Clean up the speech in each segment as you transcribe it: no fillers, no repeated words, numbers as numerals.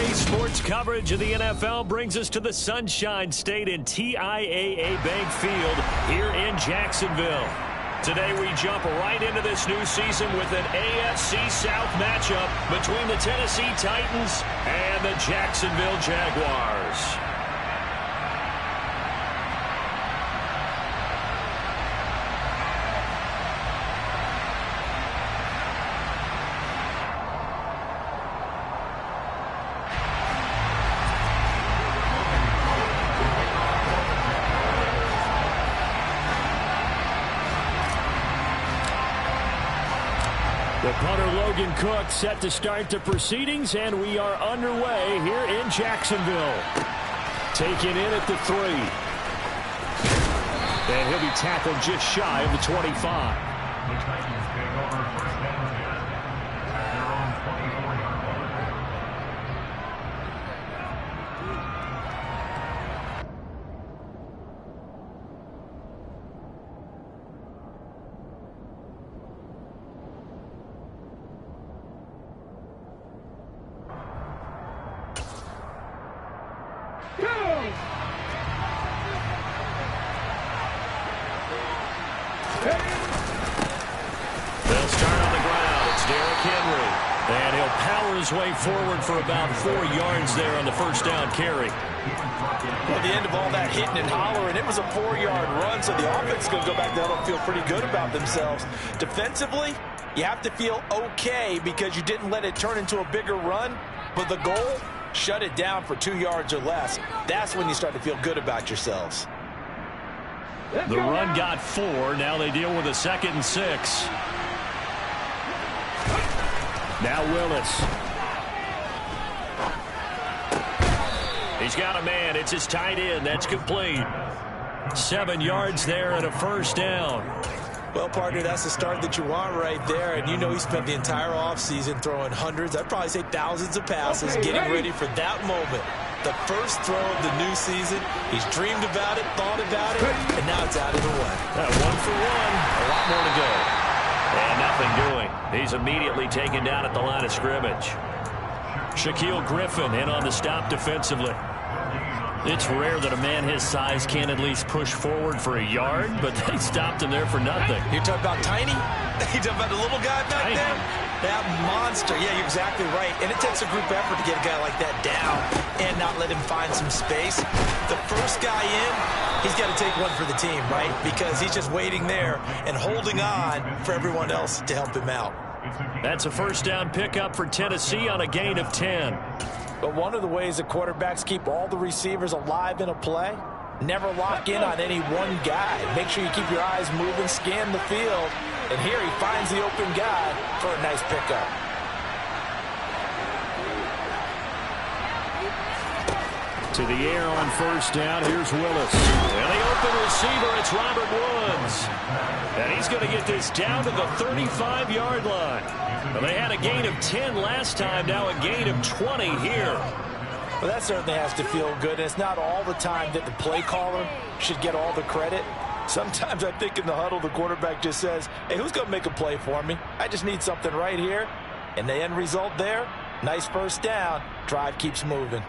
Daily sports coverage of the NFL brings us to the Sunshine State and TIAA Bank Field here in Jacksonville. Today we jump right into this new season with an AFC South matchup between the Tennessee Titans and the Jacksonville Jaguars. The punter Logan Cook set to start the proceedings, and we are underway here in Jacksonville. Taken in at the 3. And he'll be tackled just shy of the 25. They'll start on the ground. It's Derrick Henry. And he'll power his way forward for about 4 yards there on the first down carry. At the end of all that hitting and hollering, it was a 4-yard run, so the offense is going to go back down and feel pretty good about themselves. Defensively, you have to feel okay because you didn't let it turn into a bigger run, but the goal, shut it down for 2 yards or less. That's when you start to feel good about yourselves. The run got 4. Now they deal with a 2nd and 6. Now Willis. He's got a man. It's his tight end. That's complete. 7 yards there and a first down. Well, partner, that's the start that you want right there. And you know he spent the entire offseason throwing hundreds, I'd probably say thousands of passes, getting ready for that moment. The first throw of the new season. He's dreamed about it, thought about it, and now it's out of the way. 1 for 1. A lot more to go. And nothing doing. He's immediately taken down at the line of scrimmage. Shaquille Griffin in on the stop defensively. It's rare that a man his size can't at least push forward for a yard, but they stopped him there for nothing. You're talking about tiny? You're talking about the little guy back there? That monster. Yeah, you're exactly right. And it takes a group effort to get a guy like that down and not let him find some space. The first guy in, he's got to take one for the team, right? Because he's just waiting there and holding on for everyone else to help him out. That's a first down pickup for Tennessee on a gain of 10. But one of the ways that quarterbacks keep all the receivers alive in a play, never lock in on any one guy. Make sure you keep your eyes moving, scan the field. And here he finds the open guy for a nice pickup. To the air on first down. Here's Willis. And the open receiver, it's Robert Woods. And he's going to get this down to the 35-yard line. Well, they had a gain of 10 last time, now a gain of 20 here. Well, that certainly has to feel good. And it's not all the time that the play caller should get all the credit. Sometimes I think in the huddle, the quarterback just says, hey, who's going to make a play for me? I just need something right here. And the end result there, nice first down. Drive keeps moving.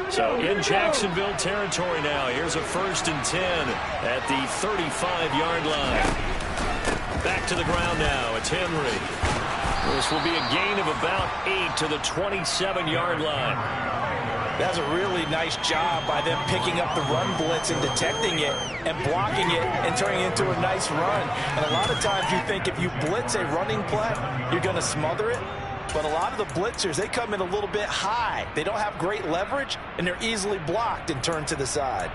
So in Jacksonville territory now. Here's a 1st and 10 at the 35-yard line. Back to the ground now. It's Henry. This will be a gain of about 8 to the 27-yard line. That's a really nice job by them picking up the run blitz and detecting it and blocking it and turning it into a nice run. And a lot of times you think if you blitz a running play, you're going to smother it. But a lot of the blitzers, they come in a little bit high. They don't have great leverage, and they're easily blocked and turned to the side.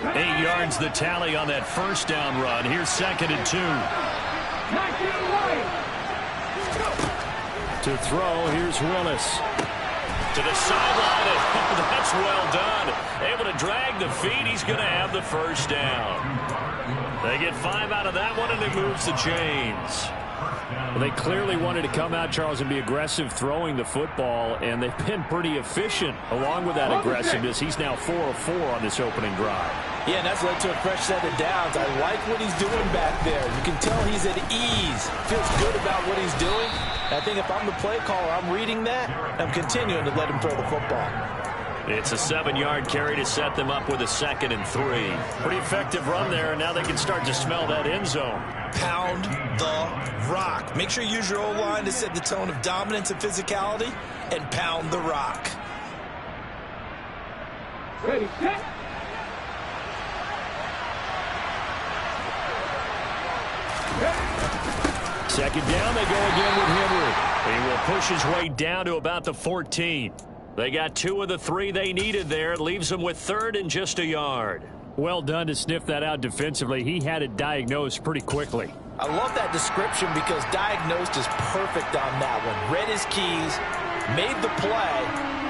8 yards the tally on that first down run. Here's 2nd and 2. To throw, here's Willis. To the sideline. That's well done. Able to drag the feet. He's going to have the first down. They get 5 out of that one, and it moves the chains. Well, they clearly wanted to come out, Charles, and be aggressive throwing the football, and they've been pretty efficient along with that aggressiveness. He's now 4 of 4 on this opening drive. Yeah, and that's led to a fresh set of downs. I like what he's doing back there. You can tell he's at ease. Feels good about what he's doing. I think if I'm the play caller, I'm reading that. I'm continuing to let him throw the football. It's a 7-yard carry to set them up with a 2nd and 3. Pretty effective run there, and now they can start to smell that end zone. Pound the rock. Make sure you use your O-line to set the tone of dominance and physicality, and pound the rock. Ready, set. Second down, they go again with Henry. He will push his way down to about the 14. They got 2 of the 3 they needed there. It leaves them with 3rd and just a yard. Well done to sniff that out defensively. He had it diagnosed pretty quickly. I love that description because diagnosed is perfect on that one. Read his keys, made the play,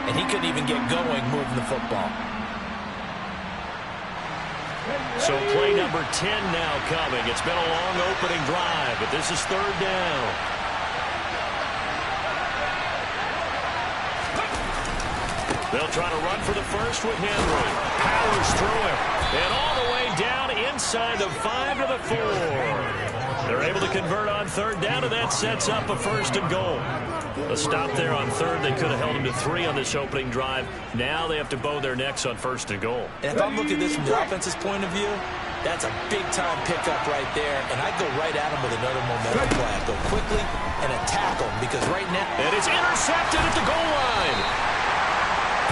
and he couldn't even get going moving the football. So play number 10 now coming. It's been a long opening drive, but this is 3rd down. They'll try to run for the first with Henry. Powers through him. And all the way down inside the 5 to the 4. They're able to convert on 3rd down, and that sets up a 1st and goal. A stop there on 3rd. They could have held him to 3 on this opening drive. Now they have to bow their necks on 1st and goal. And if I'm looking at this from the offense's point of view, that's a big-time pickup right there. And I go right at him with another momentum play. I go quickly and attack him because right now... And it's intercepted at the goal line.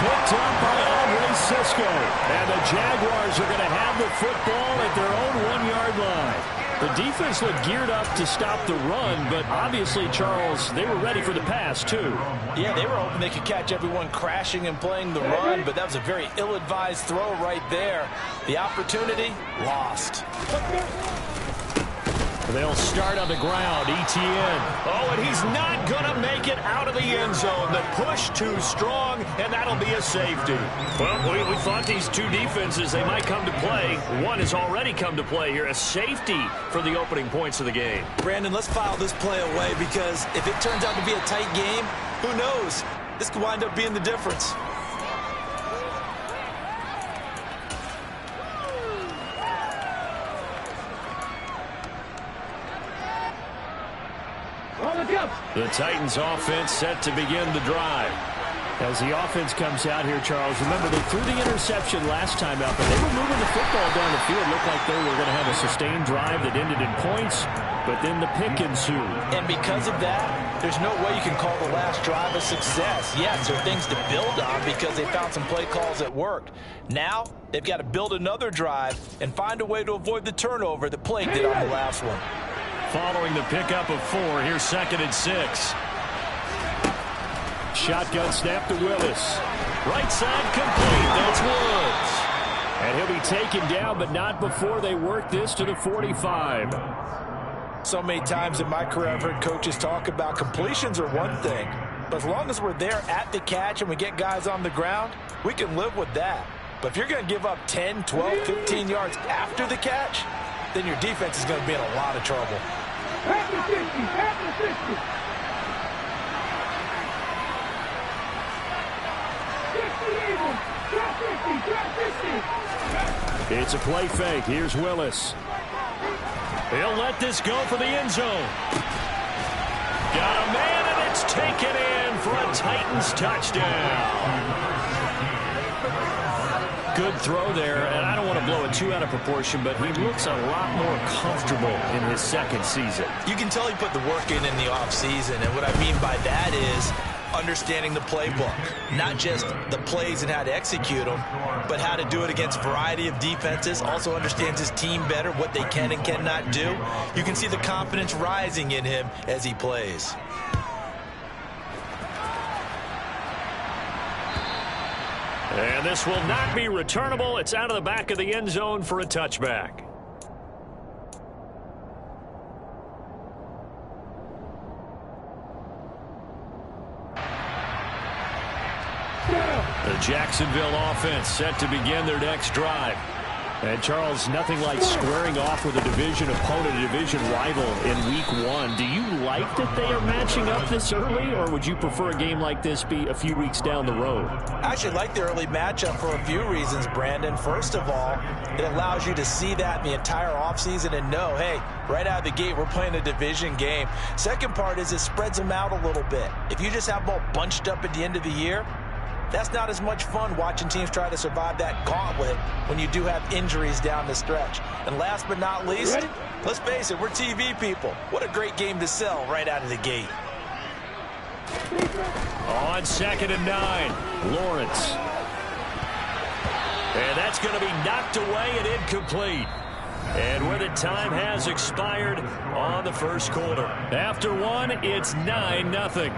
Picked up by Andre Cisco. And the Jaguars are going to have the football at their own 1-yard line. The defense looked geared up to stop the run, but obviously, Charles, they were ready for the pass, too. Yeah, they were hoping they could catch everyone crashing and playing the run, but that was a very ill-advised throw right there. The opportunity, lost. They'll start on the ground. Etienne. Oh, and he's not going to make it out of the end zone. The push too strong, and that'll be a safety. Well, we thought these two defenses, they might come to play. One has already come to play here. A safety for the opening points of the game. Brandon, let's file this play away because if it turns out to be a tight game, who knows? This could wind up being the difference. The Titans offense set to begin the drive. As the offense comes out here, Charles, remember they threw the interception last time out, but they were moving the football down the field. Looked like they were going to have a sustained drive that ended in points, but then the pick ensued. And because of that, there's no way you can call the last drive a success. Yes, there are things to build on because they found some play calls that worked. Now, they've got to build another drive and find a way to avoid the turnover that plagued it on the last one. Following the pickup of 4, here's 2nd and 6. Shotgun snap to Willis. Right side complete. That's Woods. And he'll be taken down, but not before they work this to the 45. So many times in my career I've heard coaches talk about completions are one thing, but as long as we're there at the catch and we get guys on the ground, we can live with that. But if you're going to give up 10, 12, 15 yards after the catch, then your defense is going to be in a lot of trouble. It's a play fake. Here's Willis. He'll let this go for the end zone. Got a man, and it's taken in for a Titans touchdown. Good throw there, and I don't want to blow it too out of proportion, but he looks a lot more comfortable in his second season. You can tell he put the work in the offseason, and what I mean by that is understanding the playbook. Not just the plays and how to execute them, but how to do it against a variety of defenses. Also understands his team better, what they can and cannot do. You can see the confidence rising in him as he plays. And this will not be returnable. It's out of the back of the end zone for a touchback. The Jacksonville offense set to begin their next drive. And, Charles, nothing like squaring off with a division opponent, a division rival in Week 1. Do you like that they are matching up this early, or would you prefer a game like this be a few weeks down the road? I actually like the early matchup for a few reasons, Brandon. First of all, it allows you to see that in the entire offseason and know, hey, right out of the gate, we're playing a division game. Second part is it spreads them out a little bit. If you just have them all bunched up at the end of the year, that's not as much fun watching teams try to survive that gauntlet when you do have injuries down the stretch. And last but not least, let's face it, we're TV people. What a great game to sell right out of the gate. On 2nd and 9, Lawrence. And that's going to be knocked away and incomplete. And where the time has expired on the first quarter. After one, it's 9-0.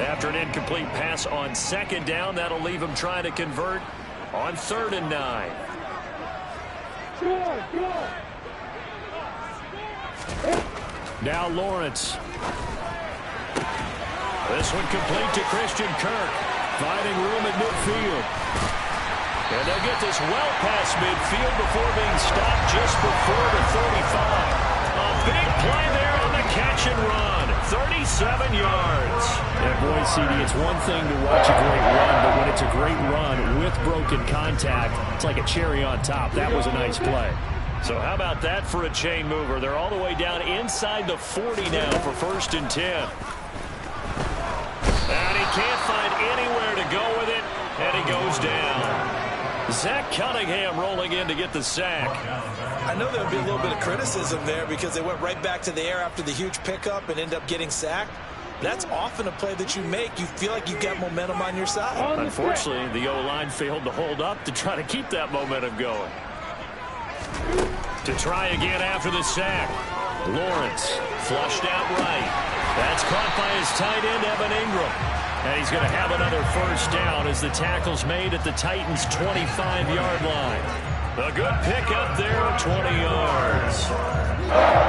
After an incomplete pass on 2nd down, that'll leave him trying to convert on 3rd and 9. Now Lawrence. This one complete to Christian Kirk, finding room at midfield. And they'll get this well past midfield before being stopped just before the 35. A big play there on the catch and run. 37 yards. And boy, CD, it's one thing to watch a great run, but when it's a great run with broken contact, it's like a cherry on top. That was a nice play. So how about that for a chain mover? They're all the way down inside the 40 now for 1st and 10. And he can't find anywhere to go with it, and he goes down. Zach Cunningham rolling in to get the sack. I know there would be a little bit of criticism there because they went right back to the air after the huge pickup and end up getting sacked. That's often a play that you make. You feel like you've got momentum on your side. Unfortunately, the O-line failed to hold up to try to keep that momentum going. To try again after the sack. Lawrence flushed out right. That's caught by his tight end, Evan Ingram. And he's going to have another 1st down as the tackle's made at the Titans' 25-yard line. A good pickup there, 20 yards.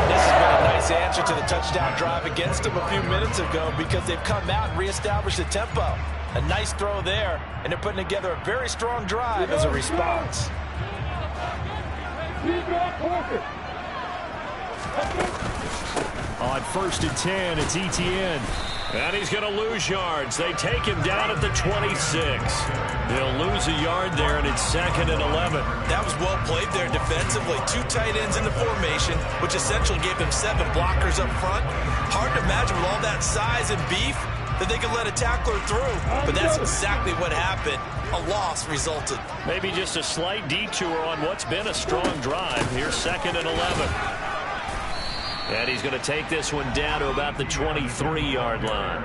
This has been a nice answer to the touchdown drive against them a few minutes ago because they've come out and reestablished the tempo. A nice throw there, and they're putting together a very strong drive as a response. On 1st and 10, it's Etienne. And he's going to lose yards. They take him down at the 26. They'll lose a yard there, and it's 2nd and 11. That was well played there defensively. 2 tight ends in the formation, which essentially gave them 7 blockers up front. Hard to imagine with all that size and beef that they could let a tackler through. But that's exactly what happened. A loss resulted. Maybe just a slight detour on what's been a strong drive. Here's 2nd and 11. And he's going to take this one down to about the 23-yard line.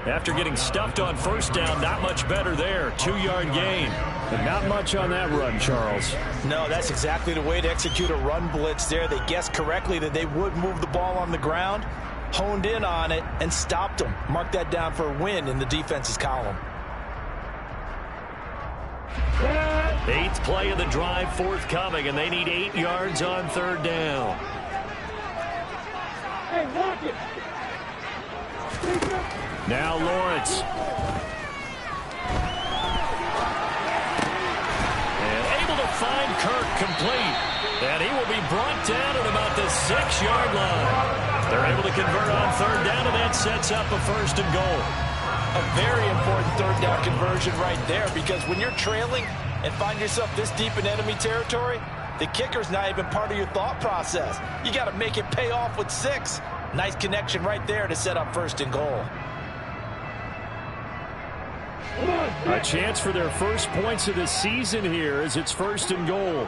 After getting stuffed on 1st down, not much better there. 2-yard gain. And not much on that run, Charles. No, that's exactly the way to execute a run blitz there. They guessed correctly that they would move the ball on the ground, honed in on it, and stopped them. Mark that down for a win in the defense's column. 8th play of the drive forthcoming, and they need 8 yards on 3rd down. Now Lawrence. And able to find Kirk complete. And he will be brought down at about the 6-yard line. They're able to convert on 3rd down, and that sets up a 1st and goal. A very important 3rd down conversion right there, because when you're trailing and find yourself this deep in enemy territory, the kicker's not even part of your thought process. You got to make it pay off with 6. Nice connection right there to set up 1st and goal. A chance for their first points of the season here as it's 1st and goal.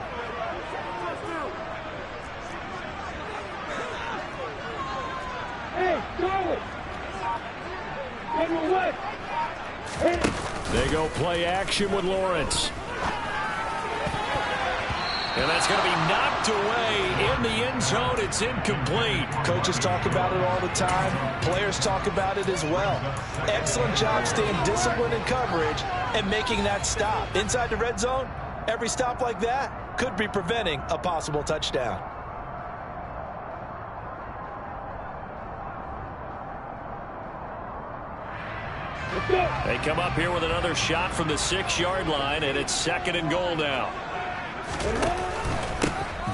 They go play action with Lawrence. And that's going to be knocked away in the end zone. It's incomplete. Coaches talk about it all the time. Players talk about it as well. Excellent job staying disciplined in coverage and making that stop. Inside the red zone, every stop like that could be preventing a possible touchdown. They come up here with another shot from the 6-yard line, and it's 2nd and goal now.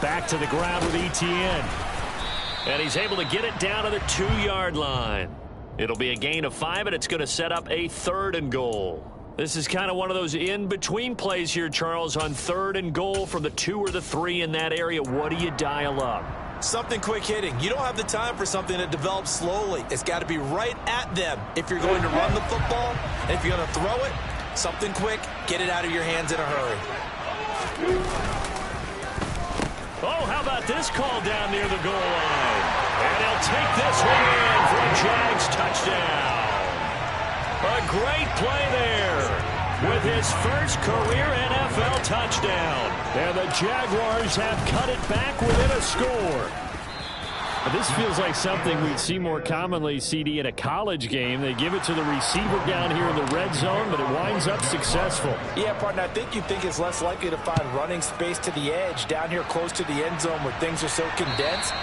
Back to the ground with Etienne. And he's able to get it down to the 2-yard line. It'll be a gain of 5, and it's going to set up a 3rd and goal. This is kind of one of those in-between plays here, Charles, on 3rd and goal from the 2 or the 3 in that area. What do you dial up? Something quick hitting. You don't have the time for something that develops slowly. It's got to be right at them if you're going to run the football. And if you're going to throw it, something quick, get it out of your hands in a hurry. Oh, how about this call down near the goal line? And he'll take this one in for a Jags touchdown. A great play there with his first career NFL touchdown. And the Jaguars have cut it back within a score. This feels like something we'd see more commonly, CD, in a college game. They give it to the receiver down here in the red zone, but it winds up successful. Yeah, partner, I think you think it's less likely to find running space to the edge down here close to the end zone where things are so condensed.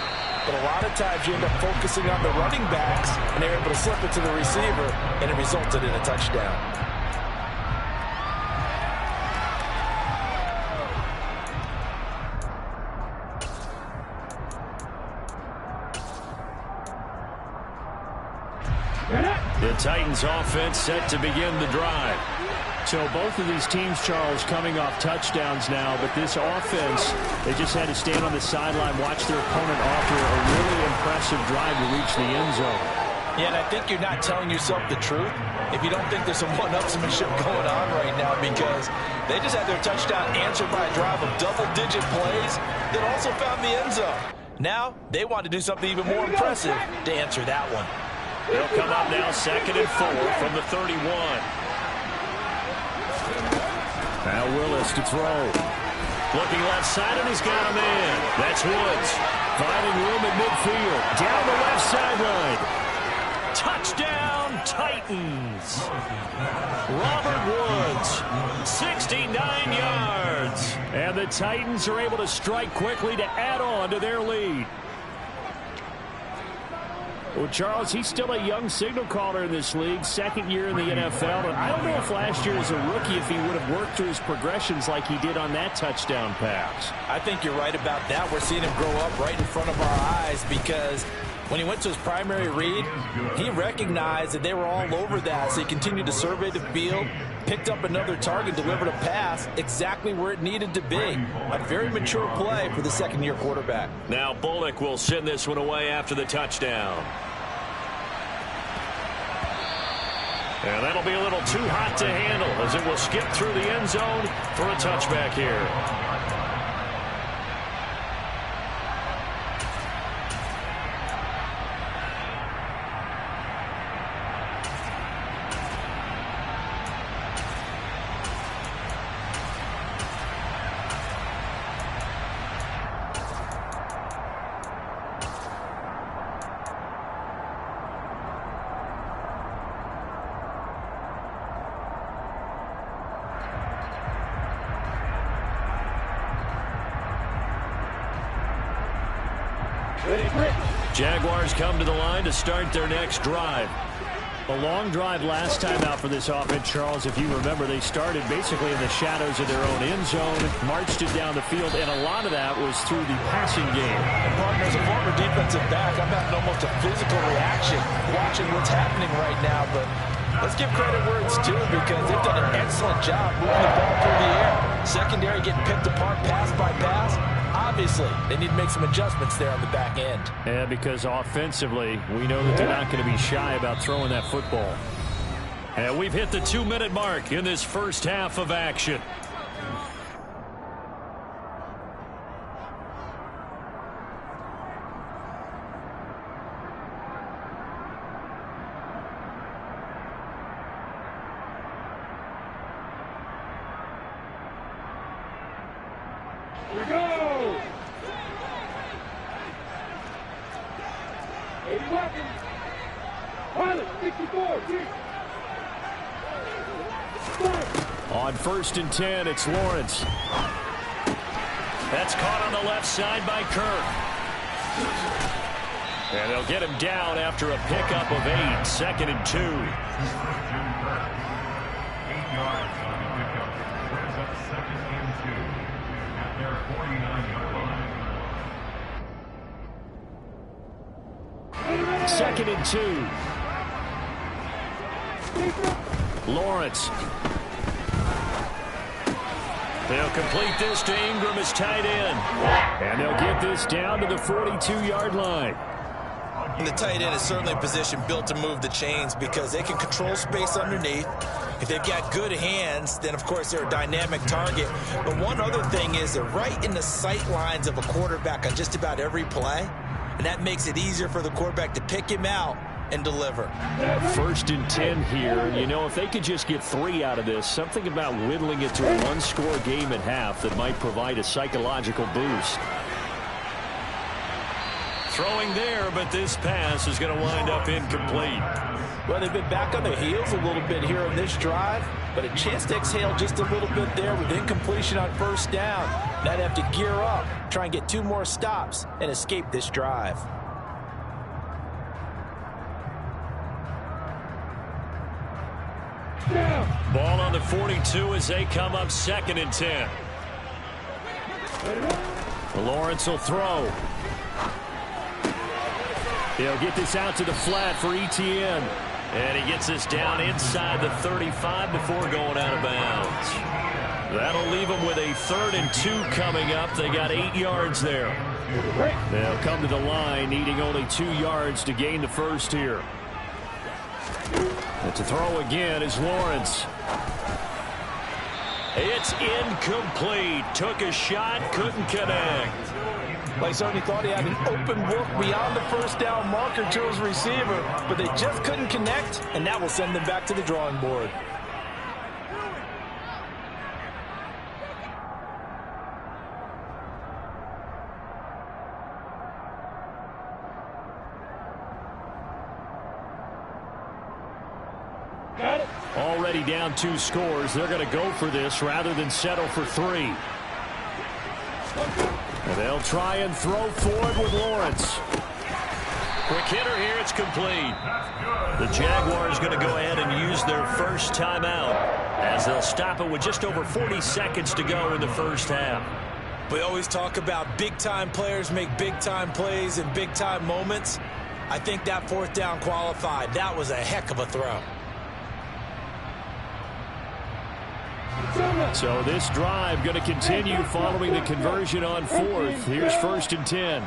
But a lot of times you end up focusing on the running backs, and they're able to slip it to the receiver, and it resulted in a touchdown. The Titans offense set to begin the drive. So both of these teams, Charles, coming off touchdowns now, but this offense, they just had to stand on the sideline, watch their opponent offer a really impressive drive to reach the end zone. Yeah, and I think you're not telling yourself the truth if you don't think there's some one-upsmanship going on right now, because they just had their touchdown answered by a drive of double-digit plays that also found the end zone. Now, they want to do something even more impressive to answer that one. They'll come up now 2nd and 4 from the 31. Now Willis to throw. Looking left side, and he's got a man. That's Woods. Finding room at midfield. Down the left sideline. Touchdown, Titans. Robert Woods, 69 yards. And the Titans are able to strike quickly to add on to their lead. Well, Charles, he's still a young signal caller in this league, 2nd year in the NFL. And I don't know if last year as a rookie if he would have worked through his progressions like he did on that touchdown pass. I think you're right about that. We're seeing him grow up right in front of our eyes, because when he went to his primary read, he recognized that they were all over that. So he continued to survey the field, picked up another target, delivered a pass exactly where it needed to be. A very mature play for the 2nd-year quarterback. Now Bullock will send this one away after the touchdown. And that'll be a little too hot to handle as it will skip through the end zone for a touchback here. Jaguars come to the line to start their next drive. A long drive last time out for this offense, Charles. If you remember, they started basically in the shadows of their own end zone, marched it down the field, and a lot of that was through the passing game. And partner, as a former defensive back, I'm having almost a physical reaction watching what's happening right now. But let's give credit where it's due, because they've done an excellent job moving the ball through the air. Secondary getting picked apart pass by pass. Obviously, they need to make some adjustments there on the back end. Yeah, because offensively, we know that they're not going to be shy about throwing that football. And we've hit the 2-minute mark in this first half of action. we go. 80 weapons. Pilot, 64, On 1st and 10, it's Lawrence. That's caught on the left side by Kirk. And they'll get him down after a pickup of 8. 2nd and 2. 8 yards on the pickup. Brings up 2nd and 2 at their 49-yard line. 2nd and 2. Lawrence. They'll complete this to Ingram as tight end. And they'll get this down to the 42-yard line. And the tight end is certainly a position built to move the chains because they can control space underneath. If they've got good hands, then, of course, they're a dynamic target. But one other thing is they're right in the sight lines of a quarterback on just about every play. And that makes it easier for the quarterback to pick him out and deliver. 1st and 10 here. You know, if they could just get 3 out of this, something about whittling it to a 1-score game at half that might provide a psychological boost. Throwing there, but this pass is going to wind up incomplete. Well, they've been back on their heels a little bit here in this drive, but a chance to exhale just a little bit there with incompletion on 1st down. Now they have to gear up, try and get 2 more stops, and escape this drive. Ball on the 42 as they come up 2nd and 10. Lawrence will throw. They'll get this out to the flat for Etienne. And he gets this down inside the 35 before going out of bounds. That'll leave them with a 3rd and 2 coming up. They got 8 yards there. They'll come to the line needing only 2 yards to gain the 1st here. And to throw again is Lawrence. It's incomplete. Took a shot, couldn't connect. They certainly thought he had an open look beyond the 1st down marker to his receiver, but they just couldn't connect, and that will send them back to the drawing board. Already down 2 scores. They're going to go for this rather than settle for 3. And they'll try and throw forward with Lawrence. Quick hitter here. It's complete. The Jaguars going to go ahead and use their first timeout as they'll stop it with just over 40 seconds to go in the 1st half. We always talk about big-time players make big-time plays in big-time moments. I think that 4th down qualified. That was a heck of a throw. So this drive going to continue following the conversion on 4th. Here's 1st and 10.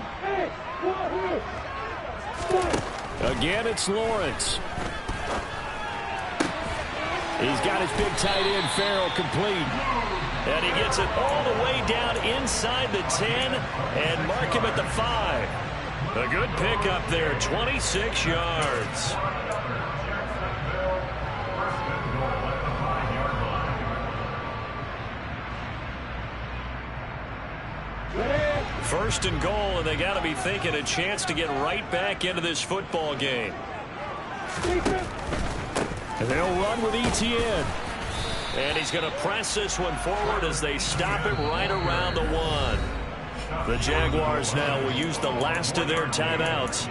Again, it's Lawrence. He's got his big tight end, Farrell, complete. And he gets it all the way down inside the 10 and mark him at the 5. A good pickup there, 26 yards. 1st and goal, and they got to be thinking a chance to get right back into this football game. And they'll run with Etienne. And he's going to press this one forward as they stop it right around the 1. The Jaguars now will use the last of their timeouts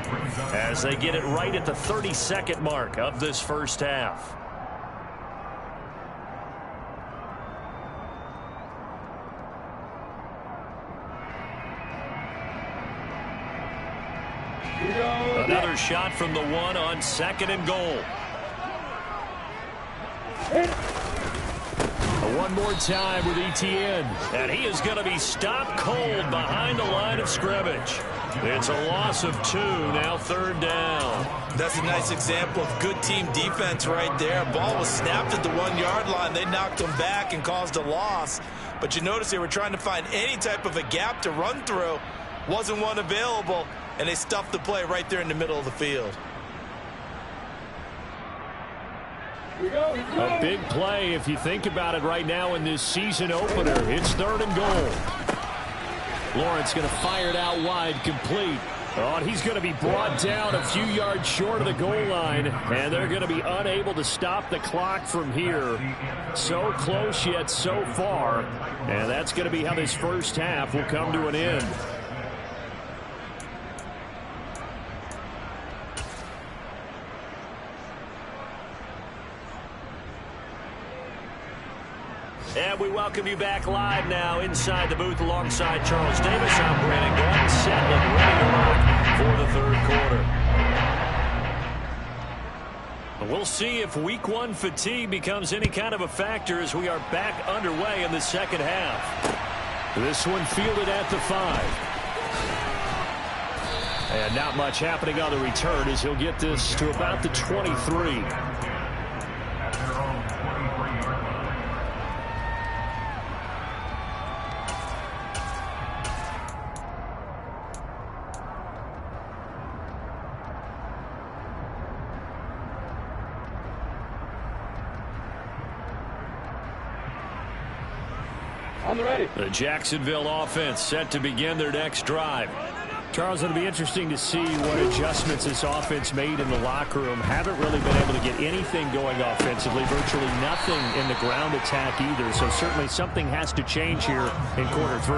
as they get it right at the 32nd mark of this 1st half. Another shot from the 1 on 2nd and goal. One more time with Etienne. And he is going to be stopped cold behind the line of scrimmage. It's a loss of 2, now 3rd down. That's a nice example of good team defense right there. Ball was snapped at the 1-yard line. They knocked him back and caused a loss. But you notice they were trying to find any type of a gap to run through. Wasn't one available, and they stuffed the play right there in the middle of the field. A big play if you think about it right now in this season opener. It's 3rd and goal. Lawrence going to fire it out wide, complete. Oh, and he's going to be brought down a few yards short of the goal line, and they're going to be unable to stop the clock from here. So close yet so far, and that's going to be how this first half will come to an end. And we welcome you back live now inside the booth alongside Charles Davis. I'm Brandon Gordon, settling, ready to rock for the third quarter. We'll see if week one fatigue becomes any kind of a factor as we are back underway in the second half. This one fielded at the 5. And not much happening on the return as he'll get this to about the 23. The Jacksonville offense set to begin their next drive. Charles, it'll be interesting to see what adjustments this offense made in the locker room. Haven't really been able to get anything going offensively, virtually nothing in the ground attack either. So certainly something has to change here in quarter 3.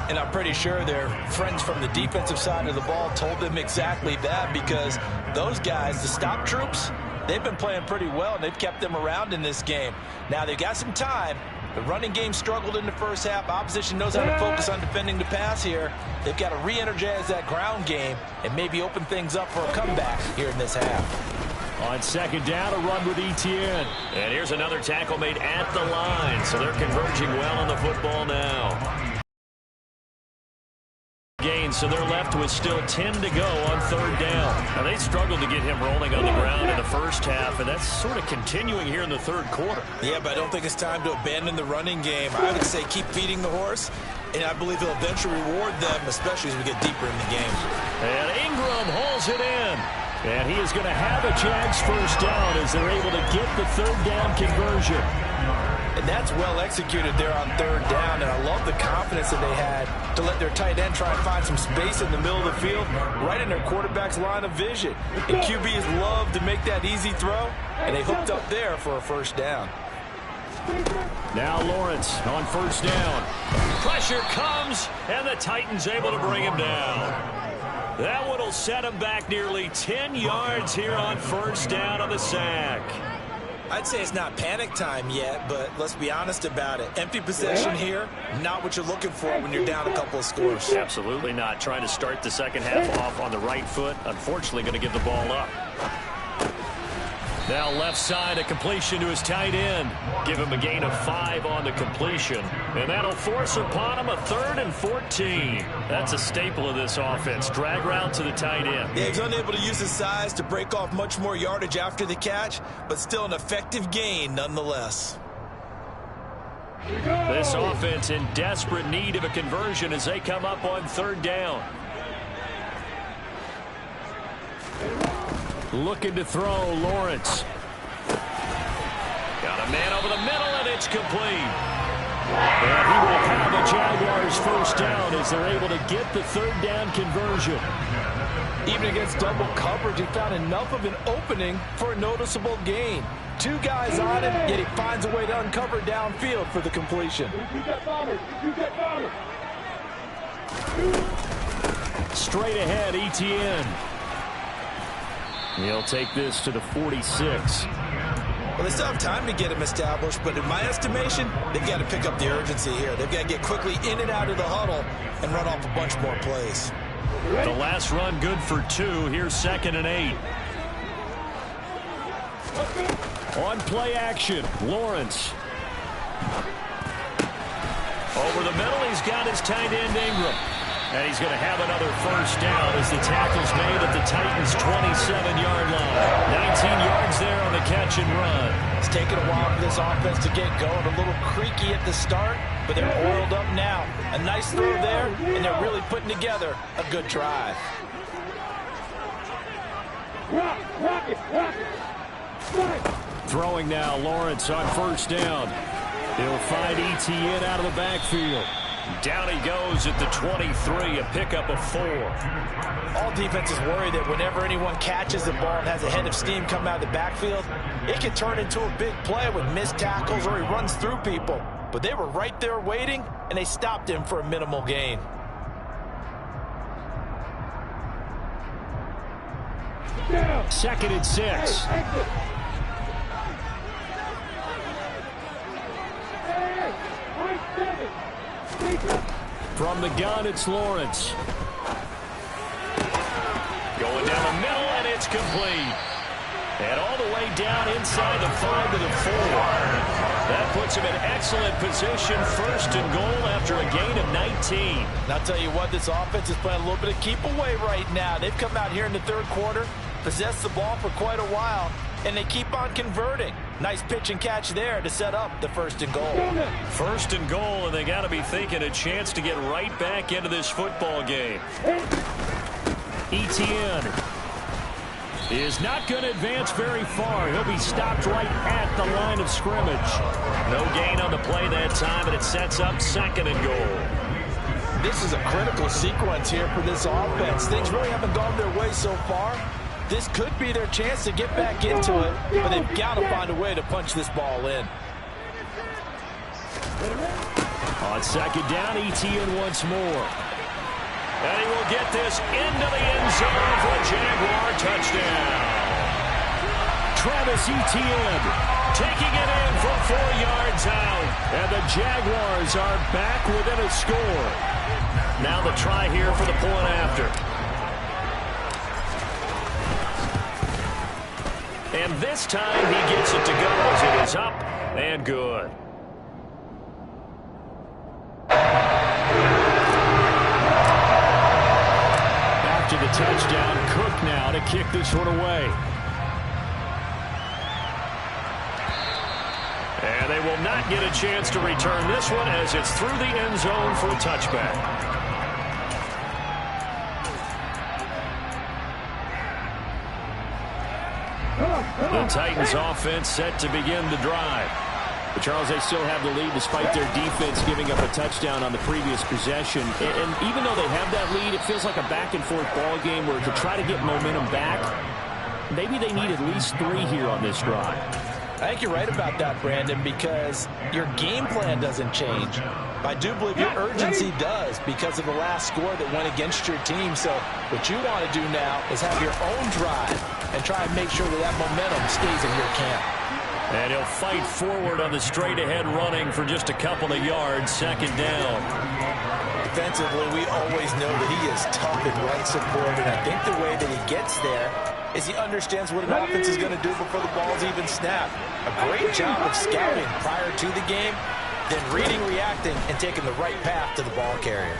And I'm pretty sure their friends from the defensive side of the ball told them exactly that, because those guys, the stop troops, they've been playing pretty well, and they've kept them around in this game. Now, they've got some time. The running game struggled in the first half. Opposition knows how to focus on defending the pass here. They've got to re-energize that ground game and maybe open things up for a comeback here in this half. On second down, a run with Etienne. And here's another tackle made at the line, so they're converging well on the football now. So they're left with still 10 to go on third down. Now, they struggled to get him rolling on the ground in the first half, and that's sort of continuing here in the third quarter. Yeah, but I don't think it's time to abandon the running game. I would say keep feeding the horse, and I believe he'll eventually reward them, especially as we get deeper in the game. And Ingram holds it in. And he is going to have a Jags first down as they're able to get the third down conversion. And that's well executed there on third down, and I love the confidence that they had to let their tight end try and find some space in the middle of the field, right in their quarterback's line of vision. And QBs love to make that easy throw, and they hooked up there for a first down. Now Lawrence on first down. Pressure comes, and the Titans able to bring him down. That one will set him back nearly 10 yards here on first down on the sack. I'd say it's not panic time yet, but let's be honest about it. Empty possession here, not what you're looking for when you're down a couple of scores. Absolutely not. Trying to start the second half off on the right foot. Unfortunately, going to give the ball up. Now left side, a completion to his tight end. Give him a gain of 5 on the completion. And that'll force upon him a 3rd and 14. That's a staple of this offense. Drag route to the tight end. Yeah, he's unable to use his size to break off much more yardage after the catch, but still an effective gain nonetheless. This offense in desperate need of a conversion as they come up on third down. Looking to throw, Lawrence. Got a man over the middle, and it's complete. And he will have the Jaguars first down as they're able to get the third down conversion. Even against double coverage, he found enough of an opening for a noticeable gain. 2 guys on him, yet he finds a way to uncover downfield for the completion. Straight ahead, Etienne. He'll take this to the 46. Well, they still have time to get him established, but in my estimation, they've got to pick up the urgency here. They've got to get quickly in and out of the huddle and run off a bunch more plays. The last run good for 2. Here's 2nd and 8. On play action, Lawrence. Over the middle, he's got his tight end Ingram. And he's going to have another first down as the tackle's made at the Titans' 27-yard line. 19 yards there on the catch and run. It's taken a while for this offense to get going. A little creaky at the start, but they're oiled up now. A nice throw there, and they're really putting together a good drive. Throwing now, Lawrence on first down. He'll find Etienne out of the backfield. Down he goes at the 23, a pickup of 4. All defenses worry that whenever anyone catches the ball and has a head of steam come out of the backfield, it can turn into a big play with missed tackles or he runs through people. But they were right there waiting, and they stopped him for a minimal gain. Second and 6. From the gun, it's Lawrence. Going down the middle, and it's complete. And all the way down inside the 5 to the 4. That puts him in excellent position, first and goal after a gain of 19. And I'll tell you what, this offense is playing a little bit of keep away right now. They've come out here in the third quarter, possessed the ball for quite a while, and they keep on converting. Nice pitch and catch there to set up the first and goal. First and goal, and they got to be thinking a chance to get right back into this football game. Etienne is not going to advance very far. He'll be stopped right at the line of scrimmage. No gain on the play that time, and it sets up second and goal. This is a critical sequence here for this offense. Things really haven't gone their way so far. This could be their chance to get back into it, but they've got to find a way to punch this ball in. On second down, Etienne once more. And he will get this into the end zone for a Jaguar touchdown. Travis Etienne Taking it in from 4 yards out. And the Jaguars are back within a score. Now the try here for the point after. And this time he gets it to go as it is up and good. After the touchdown, Cook now to kick this one away. And they will not get a chance to return this one as it's through the end zone for a touchback. The Titans offense set to begin the drive. But Charles, they still have the lead despite their defense giving up a touchdown on the previous possession. And even though they have that lead, it feels like a back-and-forth ball game where to try to get momentum back, maybe they need at least 3 here on this drive. I think you're right about that, Brandon, because your game plan doesn't change. I do believe your urgency does because of the last score that went against your team. So what you want to do now is have your own drive and try and make sure that that momentum stays in your camp. And he'll fight forward on the straight-ahead running for just a couple of yards, second down. Defensively, we always know that he is tough in run support, and I think the way that he gets there is he understands what an offense is going to do before the ball's even snapped. A great job of scouting prior to the game, then reading, reacting, and taking the right path to the ball carrier.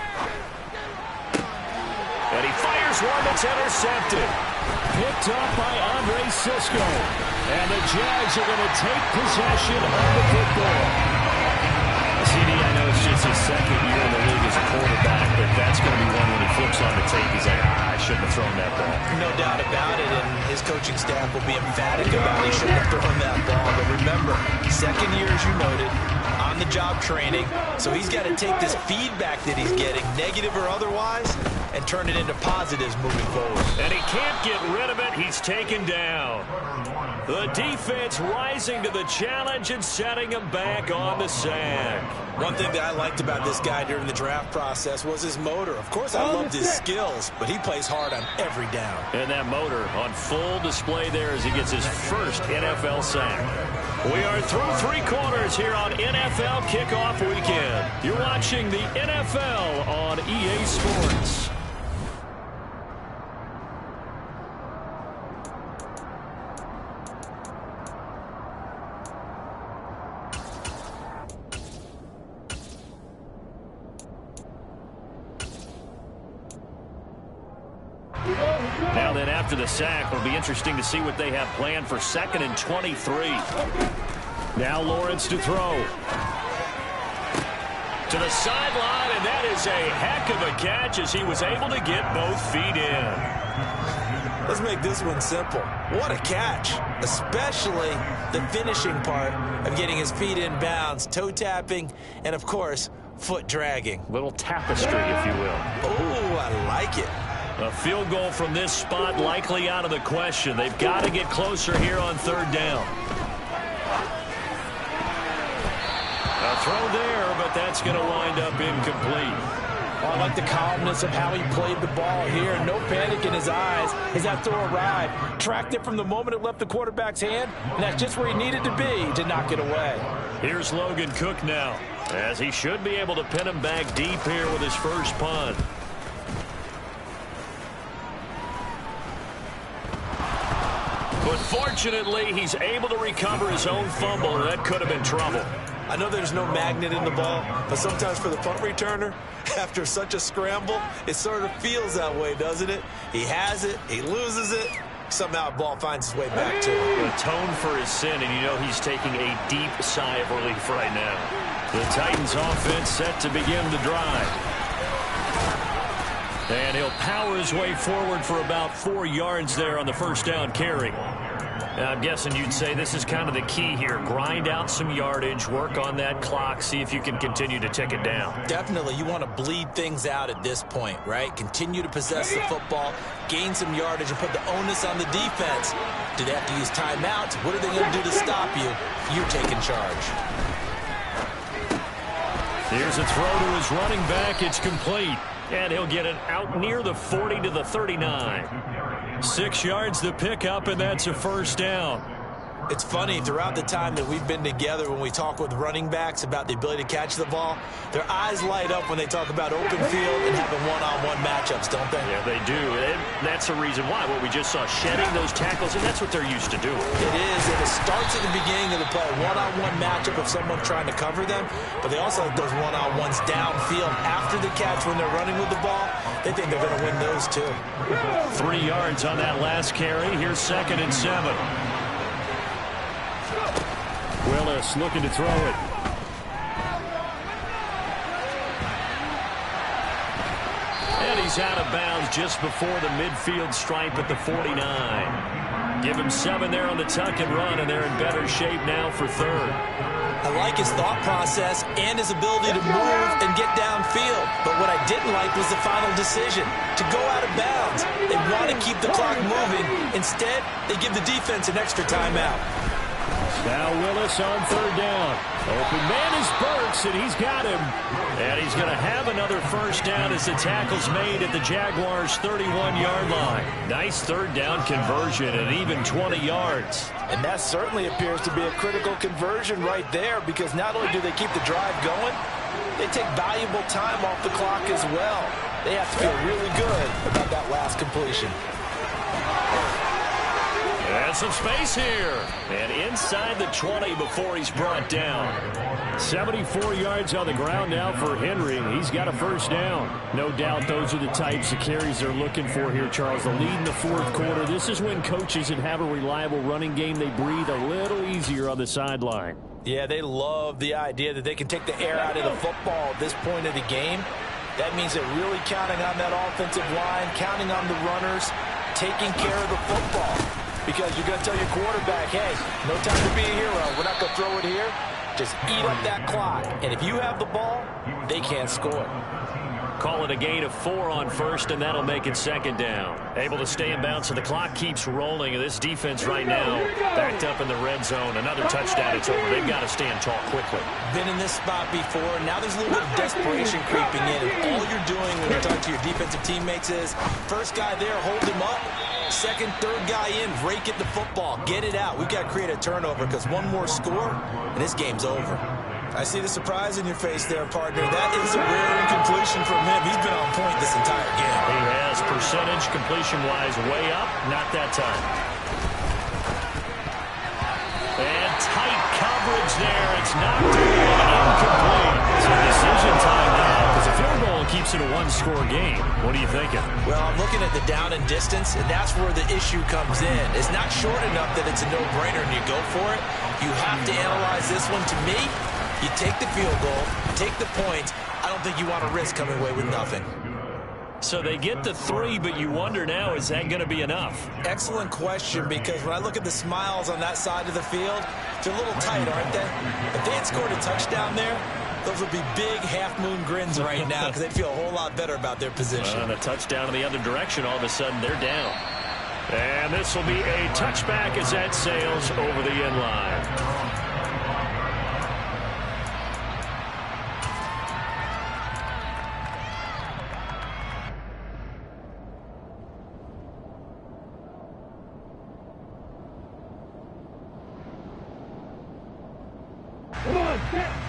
And he fires one that's intercepted. Picked up by Andre Sisco. And the Jags are going to take possession of the football. CD, I know it's just his second year in the league as a quarterback, but that's going to be one when he flips on the tape. He's like, I shouldn't have thrown that ball. No doubt about it, and his coaching staff will be emphatic about he shouldn't have thrown that ball. But remember, second year, as you noted, on-the-job training, so he's got to take this feedback that he's getting, negative or otherwise, and turn it into positives moving forward. And he can't get rid of it. He's taken down. The defense rising to the challenge and setting him back on the sack. One thing that I liked about this guy during the draft process was his motor. Of course, I loved his skills, but he plays hard on every down. And that motor on full display there as he gets his first NFL sack. We are through 3 quarters here on NFL Kickoff Weekend. You're watching the NFL on EA Sports. Now then, after the sack, it'll be interesting to see what they have planned for 2nd and 23. Now Lawrence to throw. To the sideline, and that is a heck of a catch as he was able to get both feet in. Let's make this one simple. What a catch, especially the finishing part of getting his feet in bounds, toe tapping, and of course, Foot dragging. Little tapestry, if you will. Oh, I like it. A field goal from this spot likely out of the question. They've got to get closer here on third down. A throw there, but that's going to wind up incomplete. Oh, I like the calmness of how he played the ball here. No panic in his eyes as that throw arrived. Tracked it from the moment it left the quarterback's hand, and that's just where he needed to be to knock it away. Here's Logan Cook now, as he should be able to pin him back deep here with his first punt. But fortunately, he's able to recover his own fumble, and that could have been trouble. I know there's no magnet in the ball, but sometimes for the punt returner, after such a scramble, it sort of feels that way, doesn't it? He has it, he loses it, somehow the ball finds its way back to him. Atone for his sin, and you know he's taking a deep sigh of relief right now. The Titans offense set to begin the drive. And he'll power his way forward for about 4 yards there on the first down carry. I'm guessing you'd say this is kind of the key here. Grind out some yardage, work on that clock, see if you can continue to tick it down. Definitely, you want to bleed things out at this point, right? Continue to possess the football, gain some yardage, and put the onus on the defense. Do they have to use timeouts? What are they going to do to stop you? You're taking charge. Here's a throw to his running back. It's complete. And he'll get it out near the 40 to the 39. 6 yards to pick up, and that's a first down. It's funny, throughout the time that we've been together, when we talk with running backs about the ability to catch the ball, their eyes light up when they talk about open field and having one-on-one matchups, don't they? Yeah, they do. And that's the reason why. What we just saw, shedding those tackles, and that's what they're used to doing. It is, and it starts at the beginning of the play. One-on-one matchup of someone trying to cover them, but they also have those one-on-ones downfield after the catch when they're running with the ball. They think they're going to win those, too. 3 yards on that last carry. Here's 2nd and 7. Willis looking to throw it. And he's out of bounds just before the midfield stripe at the 49. Give him 7 there on the tuck and run, and they're in better shape now for third. I like his thought process and his ability to move and get downfield. But what I didn't like was the final decision, to go out of bounds. They want to keep the clock moving. Instead, they give the defense an extra timeout. Now Willis on third down. Open man is Burks, and he's got him. And he's going to have another first down as the tackle's made at the Jaguars' 31-yard line. Nice third down conversion at even 20 yards. And that certainly appears to be a critical conversion right there, because not only do they keep the drive going, they take valuable time off the clock as well. They have to feel really good about that last completion. And some space here. And inside the 20 before he's brought down. 74 yards on the ground now for Henry. He's got a first down. No doubt those are the types of carries they're looking for here, Charles. The lead in the fourth quarter. This is when coaches that have a reliable running game, they breathe a little easier on the sideline. Yeah, they love the idea that they can take the air out of the football at this point of the game. That means they're really counting on that offensive line, counting on the runners, taking care of the football. Because you're going to tell your quarterback, hey, no time to be a hero. We're not going to throw it here. Just eat up that clock. And if you have the ball, they can't score. Call it a gain of 4 on first, and that'll make it second down. Able to stay in bounds, so the clock keeps rolling. And this defense right now backed up in the red zone. Another touchdown, it's over. They've got to stand tall quickly. Been in this spot before. Now there's a little bit of desperation creeping in. And all you're doing when you're talking to your defensive teammates is, first guy there, hold him up. Second, third guy in, rake at the football. Get it out. We've got to create a turnover, because one more score, and this game's over. I see the surprise in your face there, partner. That is a rare incompletion from him. He's been on point this entire game. He has. Percentage completion-wise way up. Not that time. And tight coverage there. It's knocked away, incomplete. So decision time now, because a field goal keeps it a one-score game. What are you thinking? Well, I'm looking at the down and distance, and that's where the issue comes in. It's not short enough that it's a no-brainer and you go for it. You have to analyze this one. To me, you take the field goal, take the points. I don't think you want to risk coming away with nothing. So they get the 3, but you wonder now, is that going to be enough? Excellent question, because when I look at the smiles on that side of the field, they're a little tight, aren't they? If they had scored a touchdown there, those would be big half-moon grins right now because they'd feel a whole lot better about their position. And a touchdown in the other direction, all of a sudden they're down. And this will be a touchback as that sails over the end line.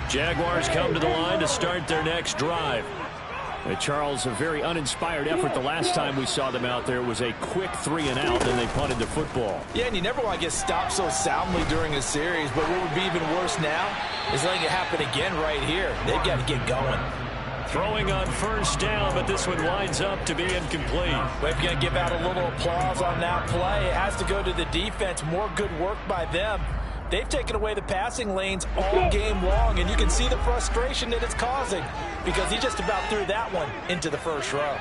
Jaguars come to the line to start their next drive. Charles, a very uninspired effort the last time we saw them out there. It was a quick 3-and-out, and they punted the football. Yeah, and you never want to get stopped so soundly during a series, but what would be even worse now is letting it happen again right here. They've got to get going. Throwing on first down, but this one winds up to be incomplete. We're going to give out a little applause on that play. It has to go to the defense. More good work by them. They've taken away the passing lanes all game long, and you can see the frustration that it's causing because he just about threw that one into the first row.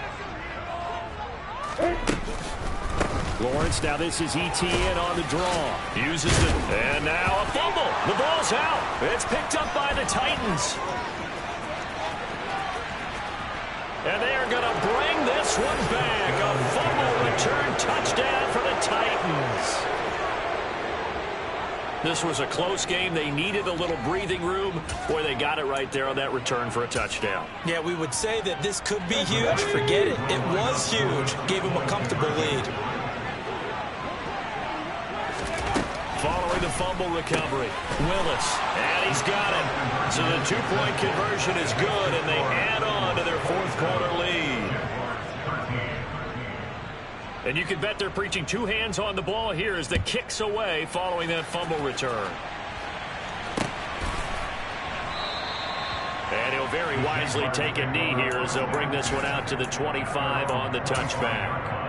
Lawrence, now this is ETN on the draw. Uses the, and now a fumble. The ball's out. It's picked up by the Titans. And they are going to bring this one back. A fumble return touchdown for the Titans. This was a close game. They needed a little breathing room. Boy, they got it right there on that return for a touchdown. Yeah, we would say that this could be huge. Forget it. It was huge. Gave him a comfortable lead. Following the fumble recovery, Willis, and he's got it. So the two-point conversion is good, and they add on to their fourth-quarter lead. And you can bet they're preaching two hands on the ball here as the kick's away following that fumble return. And he'll very wisely take a knee here as they'll bring this one out to the 25 on the touchback.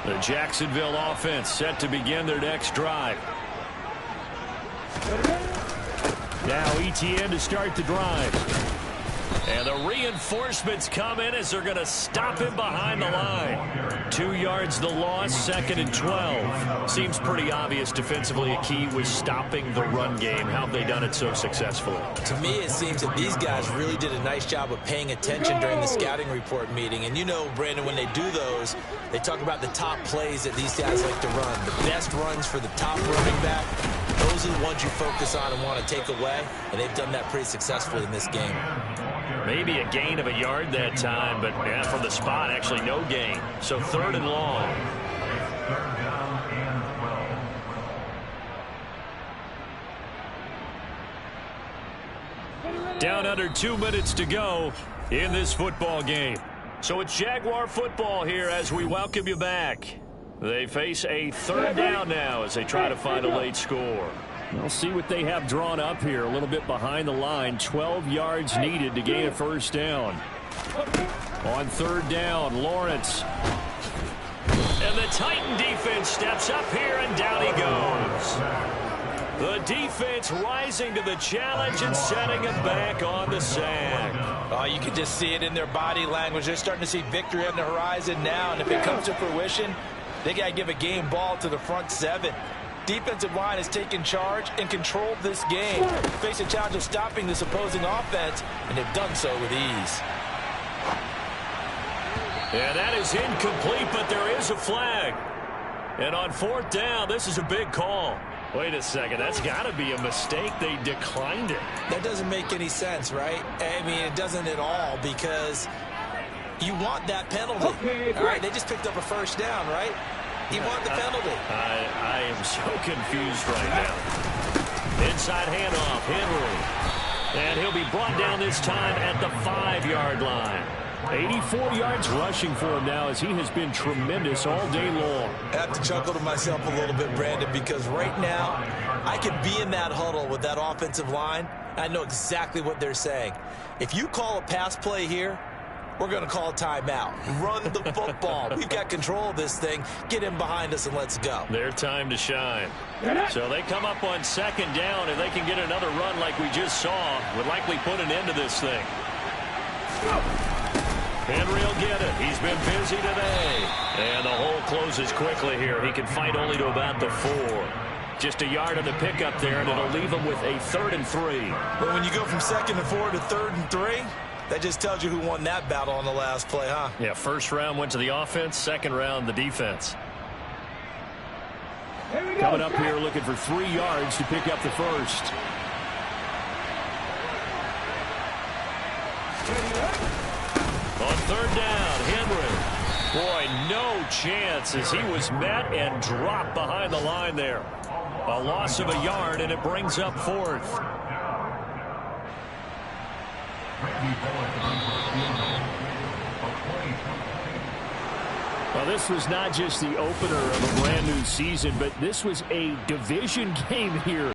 The Jacksonville offense set to begin their next drive. Now ETN to start the drive. And the reinforcements come in as they're going to stop him behind the line. 2 yards the loss, 2nd and 12. Seems pretty obvious defensively a key was stopping the run game. How have they done it so successfully? To me, it seems that these guys really did a nice job of paying attention during the scouting report meeting. And you know, Brandon, when they do those, they talk about the top plays that these guys like to run. The best runs for the top running back. Those are the ones you focus on and want to take away. And they've done that pretty successfully in this game. Maybe a gain of a yard that time, but yeah, from the spot, actually no gain. So 3rd and long. Down under 2 minutes to go in this football game. So it's Jaguar football here as we welcome you back. They face a 3rd down now as they try to find a late score. We'll see what they have drawn up here. A little bit behind the line. 12 yards needed to gain a first down. On 3rd down, Lawrence. And the Titan defense steps up here, and down he goes. The defense rising to the challenge and setting him back on the sack. Oh, you can just see it in their body language. They're starting to see victory on the horizon now, and if it comes to fruition, they got to give a game ball to the front 7. Defensive line has taken charge and controlled this game. Face a challenge of stopping this opposing offense, and they've done so with ease. And that is incomplete, but there is a flag. And on 4th down, this is a big call. Wait a second, that's got to be a mistake. They declined it. That doesn't make any sense, right? I mean, it doesn't at all because you want that penalty. All right, they just picked up a first down, right? You want the penalty. I am so confused right now. Inside handoff, Henry. And he'll be brought down this time at the 5-yard line. 84 yards rushing for him now as he has been tremendous all day long. I have to chuckle to myself a little bit, Brandon, because right now I could be in that huddle with that offensive line. I know exactly what they're saying. If you call a pass play here, we're going to call a timeout. Run the football. We've got control of this thing. Get in behind us and let's go. Their time to shine. So they come up on 2nd down, and they can get another run like we just saw. Would likely put an end to this thing. Henry will get it. He's been busy today. And the hole closes quickly here. He can fight only to about the 4. Just a yard on the pickup there, and it'll leave them with a 3rd and 3. Well, when you go from 2nd and 4 to 3rd and 3, that just tells you who won that battle on the last play, huh? Yeah, first round went to the offense, second round the defense. Coming up here looking for 3 yards to pick up the first. On 3rd down, Henry. Boy, no chance as he was met and dropped behind the line there. A loss of a yard, and it brings up 4th. Well, this was not just the opener of a brand new season, but this was a division game here.